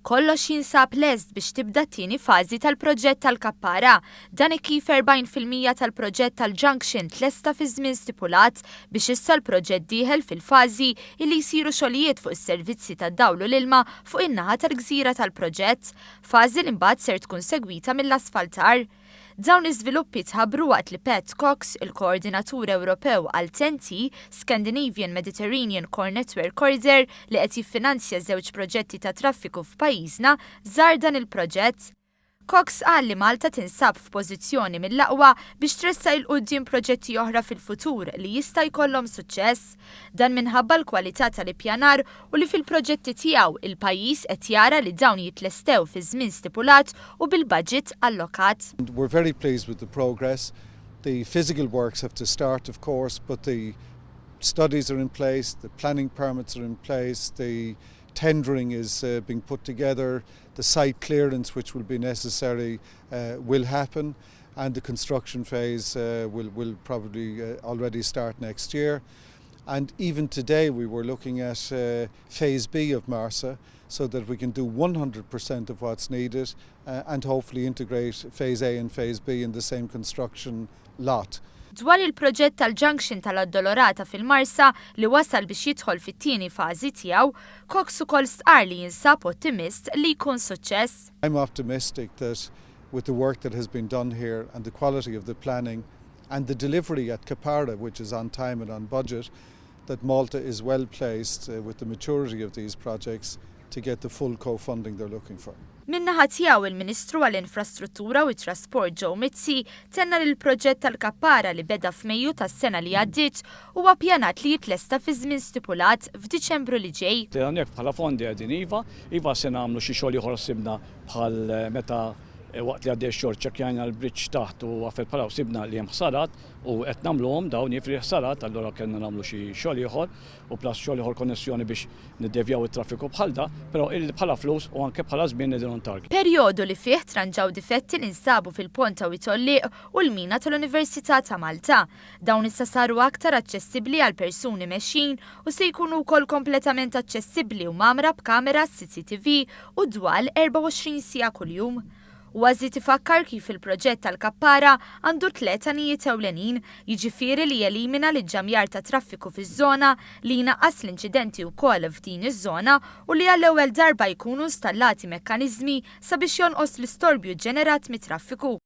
kollox jinsab lest biex tibda t-tieni fażi tal-proġett tal-Kappara. Dan kif 40% tal-proġett tal-Junction tlesta fi żmien stipulat biex issa l-proġett dieħel fil-fażi li jsiru xogħlijiet fuq is-servizzi tad-dawl u l-ilma fuq in-naħa tal-gżira tal-proġett, fażi li mbagħad ser tkun segwita mill-asfaltar. Dawn iż-żviluppi tħabbru waqt li Pat Cox, il-Koordinatur Ewropew għal TEN-T Scandinavian Mediterranean Core Network Corridor li qed jiffinanzja żewġ proġetti ta' traffiku f'pajjiżna, żar dan il-proġett. Cox qal li Malta tinsab f'pożizzjoni mill-aqwa biex tressa il quddiem proġetti oħra fil-futur li jista' jkollhom suċċess. Dan minħabba l-kwalità tal-ippjanar u li fil-proġetti tiegħu il-pajjiż qed jara li dawn jitlestew fi żmien stipulat u bil-budget allokat. We're very pleased with the progress. The physical works have to start, of course, but the studies are in place, the planning permits are in place, the tendering is being put together, the site clearance which will be necessary will happen, and the construction phase will probably already start next year. And even today we were looking at phase B of MARSA so that we can do 100% of what's needed and hopefully integrate phase A and phase B in the same construction lot. Dwar il-proġett tal-Junction tal-Addolorata fil-Marsa li wasal biex jidħol fit-tieni fażi tiegħu, Cox ukoll stqar li jinsab ottimist li jkun suċċess. I'm optimistic that with the work that has been done here and the quality of the planning and the delivery at Kappara, which is on time and on budget, that Malta is well placed with the maturity of these projects to get the full co-funding they're looking for. Min-naħa tiegħu il-Ministru għall-Infrastruttura u t-Trasport Joe Mizzi tenna li l-proġett tal-Kappara li beda f'Mejju tas-sena li għaddiet huwa ppjanat li jitlesta fi żmien stipulat f'Diċembru li ġej. Hawnhekk bħala fondi qegħdin iva se nagħmlu xi xogħol ieħor sibna bħal meta waqt li għaddej xogħol ċekkjajna l-bridge taħt u għafel bħala sibna li hemm ħsarat u qed nagħmluhom dawn jifri ħsarat, allura kellna nagħmlu xi xogħol ieħor u plas xogħol ieħor konnessjoni biex niddevjaw it-traffiku bħal da, però bħala flus u anke bħala żmien qegħdin on target. Perjodu li fih tranġaw difetti li nsabu fil-Ponta u Tolliq u l-mina tal-Università ta' Malta. Dawn issa saru aktar aċċessibbli għal persuni mexxin u se jkunu wkoll kompletament aċċessibbli u mamra b'kameras CCTV u dwal 24 siegħa kuljum. Ważi tifakkar kif il-proġett tal-Kappara għandu 3 anijiet ewlenin, jiġifieri li jelimina l-ġamjar ta' traffiku fiż-żona, li jnaqqas l-inċidenti wkoll f'din iż-żona u li għall-ewwel darba jkunu installati mekkaniżmi sabiex jonqos l-istorbju ġenerat mit-traffiku.